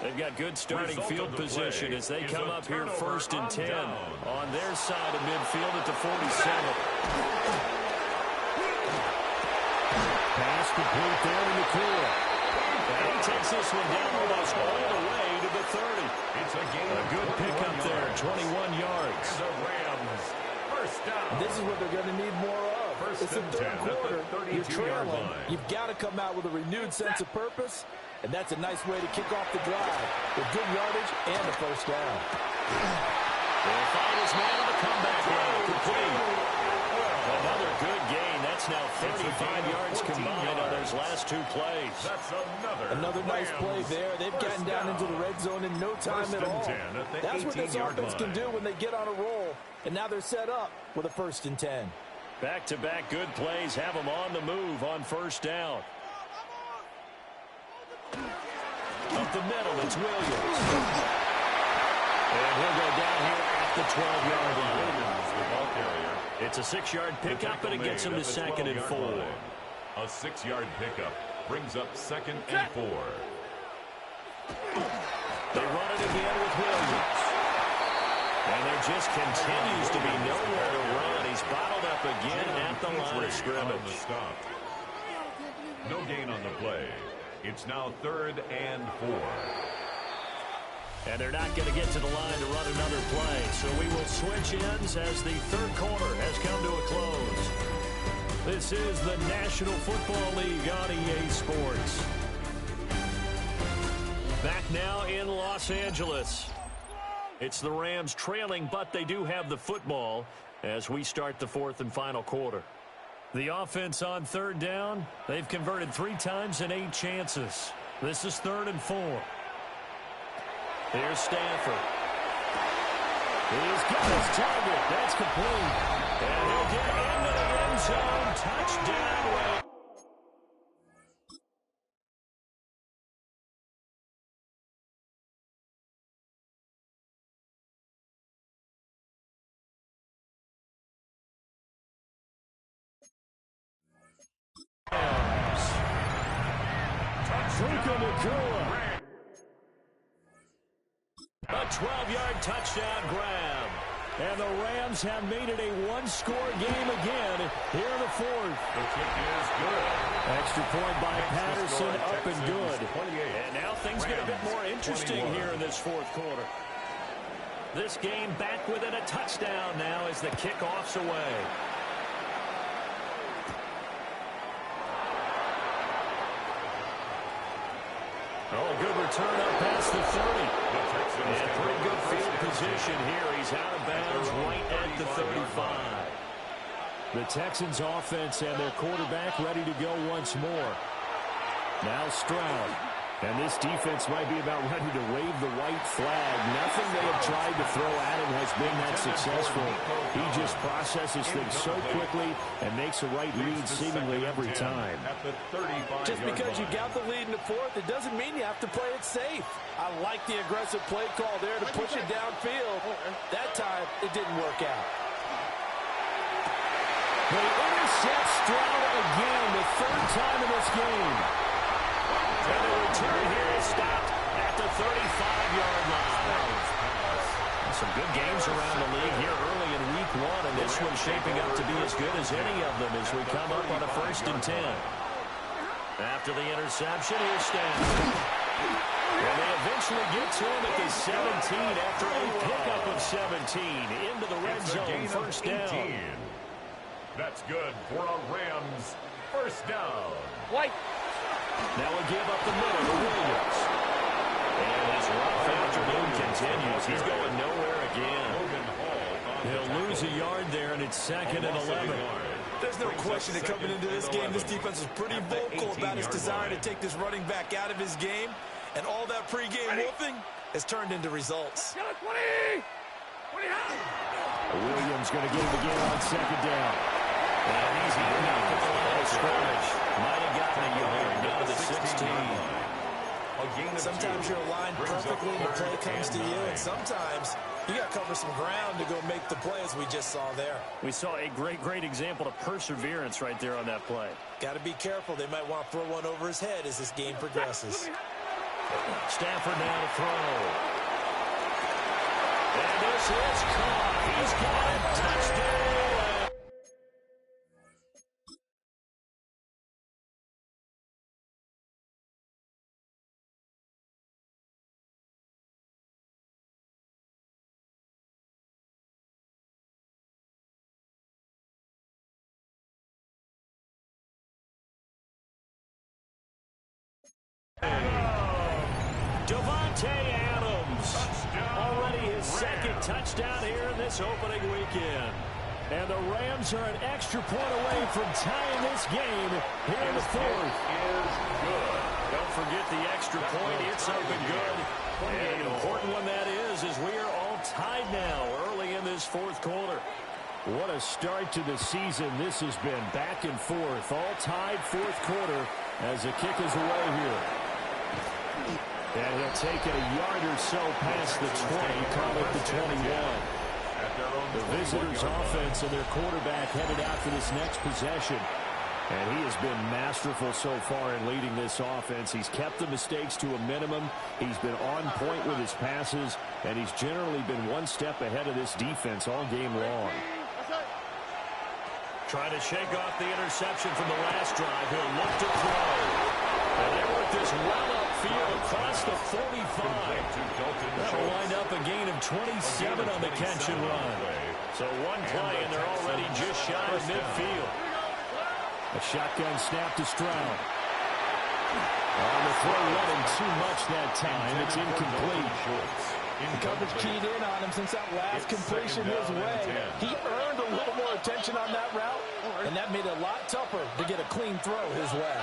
They've got good starting field position as they come up here first and 10 on their side of midfield at the 47. Pass complete there in the clear. And he takes this one down almost all the way to the 30. A good pickup there, 21 yards. The Rams, first down. This is what they're going to need more of. It's the third quarter. You're trailing. You've got to come out with a renewed sense of purpose. And that's a nice way to kick off the drive with good yardage and a first down. They'll find his man on the comeback run. Complete. Another good gain. That's now 35 yards combined on those last 2 plays. That's another nice play there. They've gotten down into the red zone in no time at all. That's what this offense can do when they get on a roll. And now they're set up with a 1st and 10. Back-to-back good plays have them on the move on first down. Up the middle, it's Williams. And he'll go down here at the 12-yard line. It's a 6-yard pickup, and it gets him to 2nd and 4. A 6-yard pickup brings up 2nd and 4. They run it again with Williams. And there just continues to be nowhere to run. He's bottled up again at the line of scrimmage. No gain on the play. It's now 3rd and 4. And they're not going to get to the line to run another play. So we will switch ends as the third quarter has come to a close. This is the National Football League on EA Sports. Back now in Los Angeles. It's the Rams trailing, but they do have the football as we start the 4th and final quarter. The offense on 3rd down, they've converted 3 times in 8 chances. This is 3rd and 4. Here's Stanford. He's got his target. That's complete. And he'll get into the end zone. Touchdown, Rams. A 12-yard touchdown grab. And the Rams have made it a one-score game again here in the fourth. The kick is good. Extra point by Patterson, up and good. And now things get a bit more interesting here in this fourth quarter. This game back within a touchdown now as the kickoff's away. Oh, good return up past the 30. And pretty good field position here. He's out of bounds right at the 35. The Texans offense and their quarterback ready to go once more. Now Stroud. And this defense might be about ready to wave the white flag. Nothing they have tried to throw at him has been that successful. He just processes things so quickly and makes a right read seemingly every time. Just because you got the lead in the fourth, it doesn't mean you have to play it safe. I like the aggressive play call there to push it downfield. That time, it didn't work out. They intercept Stroud again, the third time in this game. And the return here is stopped at the 35-yard line. Some good games around the league here early in week one, and this one's shaping up to be as good as any of them as we come up on a 1st and 10. After the interception, here's Stanford. And they eventually get to him at the 17 after a pickup of 17 into the red zone, 1st down. That's good for a Rams 1st down. White. Now a give up the middle to Williams. And his rough afternoon continues. He's going nowhere again. He'll lose a yard there, and it's 2nd and 11. There's no question that coming into this game, this defense is pretty vocal about his desire to take this running back out of his game. And all that pregame wolfing has turned into results. 20! 20 Williams going to get it again on 2nd down. And easy enough at the line of scrimmage. Might have gotten a yard down to the 16. Sometimes you're aligned perfectly and the play comes to you, and sometimes you got to cover some ground to go make the play, as we just saw there. We saw a great example of perseverance right there on that play. Got to be careful. They might want to throw one over his head as this game progresses. Stafford now to throw. And this is caught. He's got it. Touchdown. Davante Adams, already his 2nd touchdown here in this opening weekend. And the Rams are an extra point away from tying this game here in the fourth. Don't forget the extra point. It's up and good. And an important one that is we are all tied now early in this fourth quarter. What a start to the season. This has been back and forth. All tied fourth quarter as the kick is away here. And he'll take it a yard or so past the 20, call it the 21. The visitors' offense and their quarterback headed out for this next possession. And he has been masterful so far in leading this offense. He's kept the mistakes to a minimum. He's been on point with his passes. And he's generally been one step ahead of this defense all game long. Trying to shake off the interception from the last drive. He'll look to throw. And they work this well upfield across the 45. That'll wind up a gain of 27 on the catch and run. So one play, and they're already just shy of midfield. A shotgun snap to Stroud. On the throw, running too much that time. It's incomplete. The coverage keyed in on him since that last completion his way. He earned a little more attention on that route, and that made it a lot tougher to get a clean throw his way.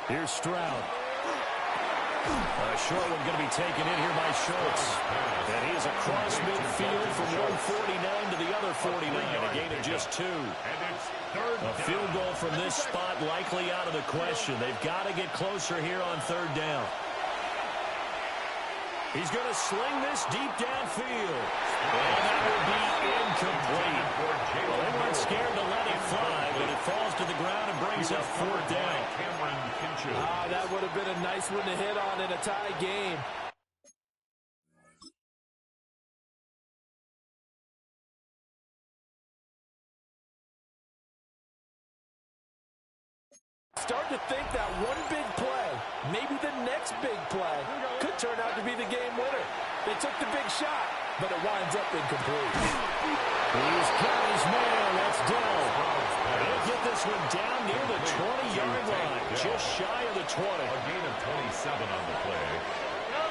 Here's Stroud. A short one going to be taken in here by Schultz. And he's across midfield from 149 to the other 49. A gain of just 2. A field goal from this spot likely out of the question. They've got to get closer here on 3rd down. He's going to sling this deep downfield. And that will be incomplete. Well, they weren't scared to let it fly, but it falls to the ground and brings up 4th down. That would have been a nice one to hit on in a tie game. Start to think that one big play, maybe the next big play, could turn out to be the game winner. They took the big shot, but it winds up incomplete. He's got his man. That's Dell. They'll get this one down near the 20-yard line, just shy of the 20. A gain of 27 on the play.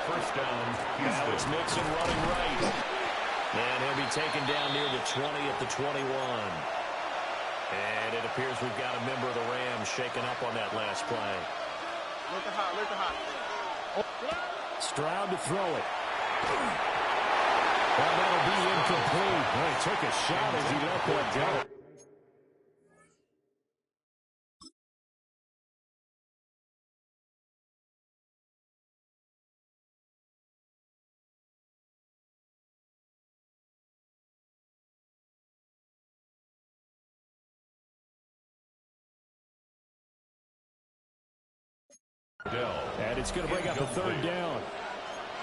1st down. Now it's Mixon running right. And he'll be taken down near the 20 at the 21. And it appears we've got a member of the Rams shaken up on that last play. Look hot. Stroud to throw it. Well, that'll be incomplete. Well, he took a shot as he let that go. And it's going to bring up a 3rd down.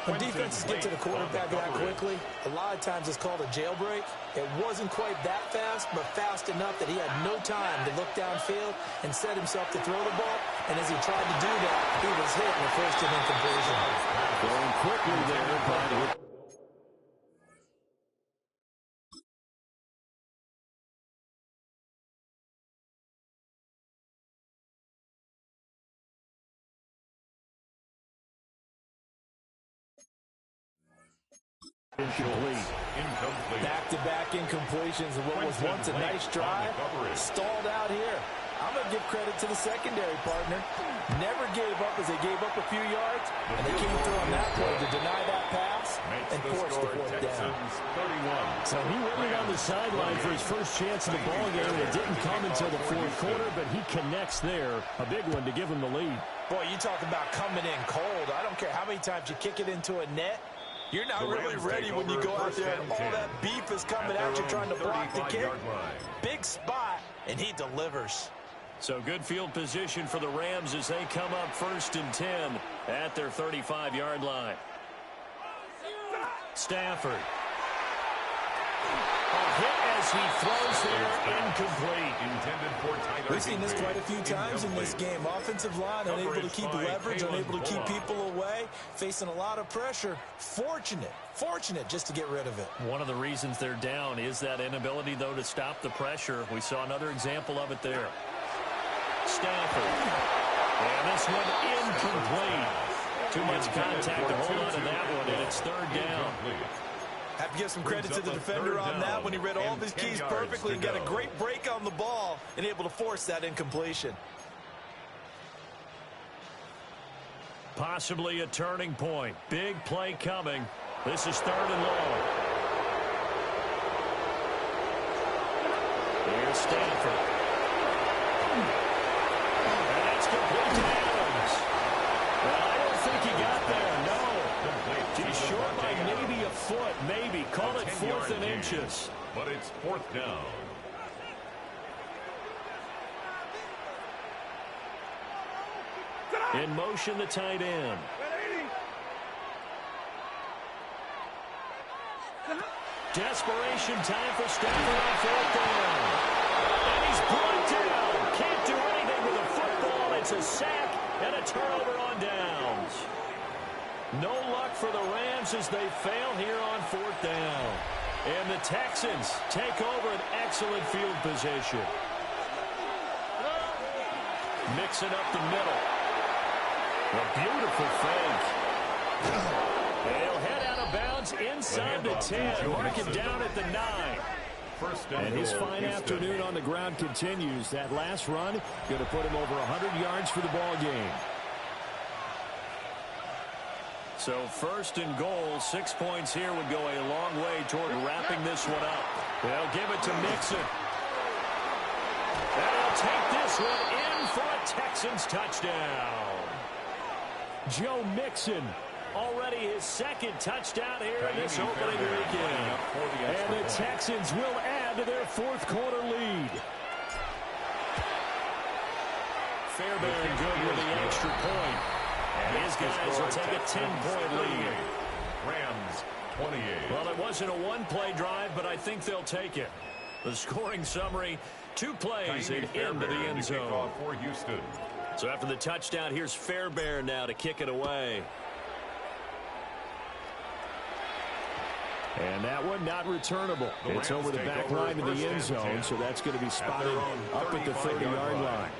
When defenses get to the quarterback that quickly, a lot of times it's called a jailbreak. It wasn't quite that fast, but fast enough that he had no time to look downfield and set himself to throw the ball. And as he tried to do that, he was hit in the first and incompletion. Going quickly there by the... Incomplete. Back-to-back incompletions of what was once a nice drive. Stalled out here. I'm going to give credit to the secondary partner. Never gave up as they gave up a few yards, and they came through on that play to deny that pass and force the 4th down. So he waited on the sideline for his first chance of the ball game, and it didn't come until the 4th quarter, but he connects there. A big one to give him the lead. Boy, you talk about coming in cold. I don't care how many times you kick it into a net. You're not really ready when you go out there and all that beef is coming at you trying to block the kick. Big spot, and he delivers. So good field position for the Rams as they come up 1st and 10 at their 35-yard line. Stafford. A hit as he throws there, incomplete. Intended for Tyler. We've seen this quite a few times in this game. Offensive line unable to keep leverage, unable to keep people away, facing a lot of pressure. Fortunate just to get rid of it. One of the reasons they're down is that inability, though, to stop the pressure. We saw another example of it there. Stafford. And this one incomplete. Too much contact to hold on to that one, and it's 3rd down. Have to give some credit to the defender on that when he read all of his keys perfectly and got a great break on the ball and able to force that incompletion. Possibly a turning point. Big play coming. This is 3rd and long. Here's Stanford. And it's complete to Adams. Well, I don't think he got there, no. He's short by maybe a foot, maybe. Call it 4th and inches. But it's 4th down. In motion, the tight end. Desperation time for Stafford on 4th down. And he's brought down. Can't do anything with a football. It's a sack and a turnover on downs. No luck for the Rams as they fail here on 4th down. And the Texans take over an excellent field position. Mixing up the middle. A beautiful fake. They'll head out of bounds inside the 10. Mark it down at the 9. And his fine afternoon on the ground continues. That last run going to put him over 100 yards for the ball game. So first and goal, 6 points here would go a long way toward wrapping this one up. They'll give it to Mixon. And he'll take this one in for a Texans touchdown. Joe Mixon, already his second touchdown here in this opening weekend. And the Texans will add to their fourth quarter lead. Fairbairn good with the extra point. And his guys will take a 10-point lead. Rams 28. Well, it wasn't a one-play drive, but I think they'll take it. The scoring summary, 2 plays and into the end zone. For Houston. So after the touchdown, here's Fairbairn now to kick it away. And that one not returnable. It's over the back line of the end zone, so that's going to be spotted up at the 30-yard line.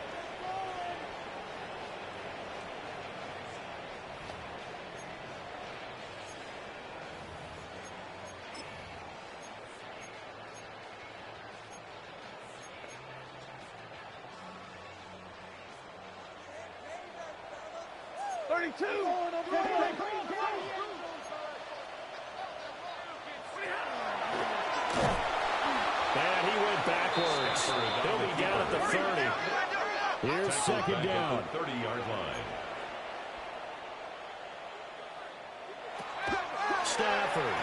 And he went backwards. He'll be down at the 30. Here's second down. 30-yard line. Stafford.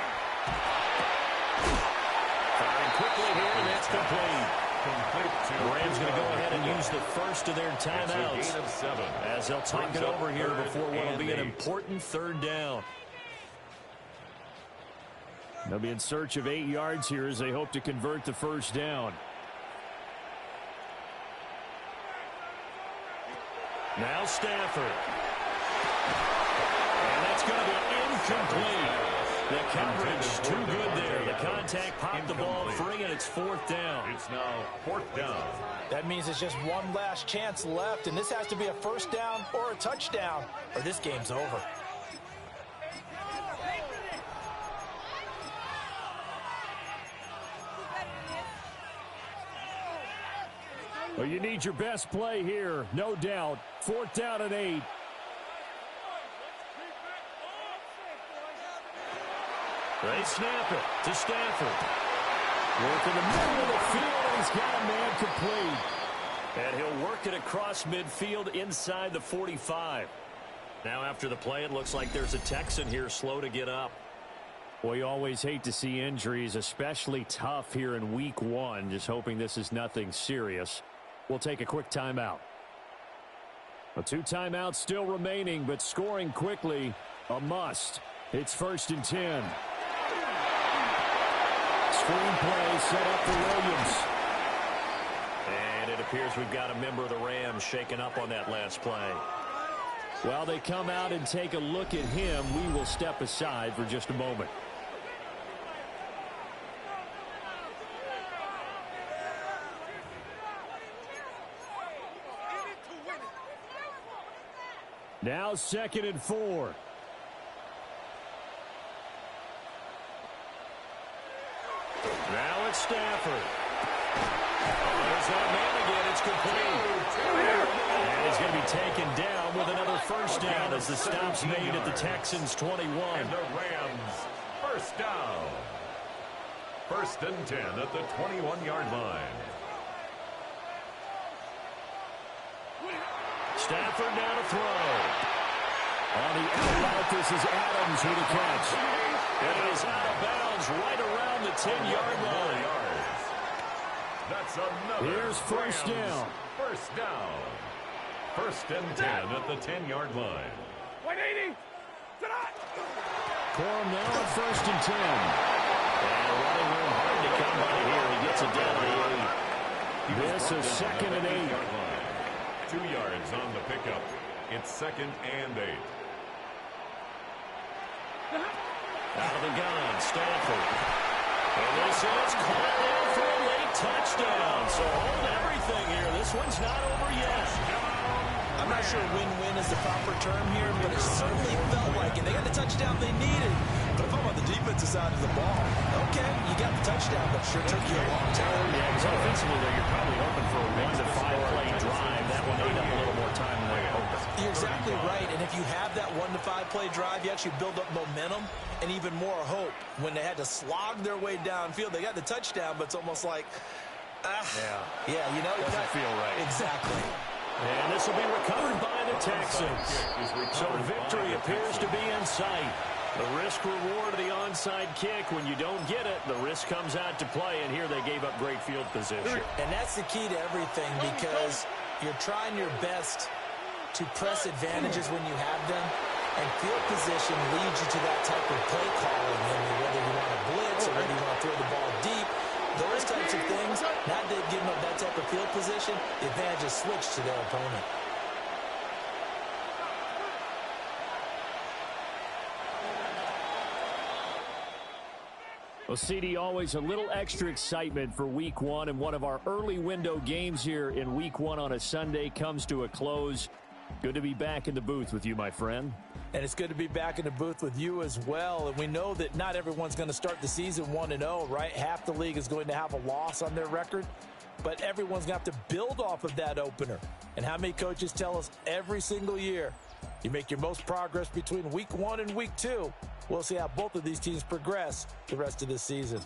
Firing quickly here, and that's complete. The Rams going to go ahead and use the first of their timeouts as they'll talk it over here before what will be an important third down. They'll be in search of 8 yards here as they hope to convert the first down. Now Stafford. And that's going to be incomplete. The coverage too good there. The contact popped the ball free, and it's fourth down. It's now fourth down. That means it's just one last chance left, and this has to be a first down or a touchdown, or this game's over. Well, you need your best play here, no doubt. Fourth down and 8. They snap it to Stafford. Work in the middle of the field, and he's got a man complete. And he'll work it across midfield inside the 45. Now after the play, it looks like there's a Texan here slow to get up. Well, you always hate to see injuries, especially tough here in week 1. Just hoping this is nothing serious. We'll take a quick timeout. Well, 2 timeouts still remaining, but scoring quickly, a must. It's first and 10. Screenplay set up for Williams. And it appears we've got a member of the Rams shaken up on that last play. While they come out and take a look at him, we will step aside for just a moment. Now 2nd and 4. Now it's Stafford. There's that man again. It's complete. And he's going to be taken down with another first down as the stop's made at the Texans' 21. And the Rams, first down. First and 10 at the 21-yard line. Stafford now to throw. On the out route, this is Adams with a catch. And it is out of bounds right around the 10-yard line. That's another. Here's first down. First down. First and 10 at the 10-yard line. 180. Corum now at first and 10. And running room hard to come by here. He gets it down to the 8. This is second and 8. 2 yards on the pickup. It's second and 8. Out of the gun, Stafford. And this is caught in for a late touchdown. So hold everything here. This one's not over yet. I'm not sure win-win is the proper term here, but it certainly felt like it. They got the touchdown they needed. But if I'm on the defensive side of the ball, okay, you got the touchdown, but it sure took you a long time. Yeah, because offensively, you're probably hoping for a 1 to 5 play drive. That one ate up a little more time than they were hoping. You're exactly right, and if you have that 1 to 5 play drive, you actually build up momentum and even more hope. When they had to slog their way downfield, they got the touchdown, but it's almost like, yeah, you know, doesn't feel right. Exactly. And this will be recovered by the Texans. So victory appears to be in sight. The risk-reward of the onside kick, when you don't get it, the risk comes out to play, and here they gave up great field position. And that's the key to everything, because you're trying your best to press advantages when you have them, and field position leads you to that type of play calling. I mean, whether you want to blitz or whether you want to throw the ball deep, those types of things, not that giving up that type of field position, the advantage is switched to their opponent. Well, CD, always a little extra excitement for Week 1, and one of our early window games here in Week 1 on a Sunday comes to a close. Good to be back in the booth with you, my friend. And it's good to be back in the booth with you as well. And we know that not everyone's going to start the season 1-0, right? Half the league is going to have a loss on their record, but everyone's going to have to build off of that opener. And how many coaches tell us every single year, you make your most progress between Week 1 and Week 2. We'll see how both of these teams progress the rest of this season.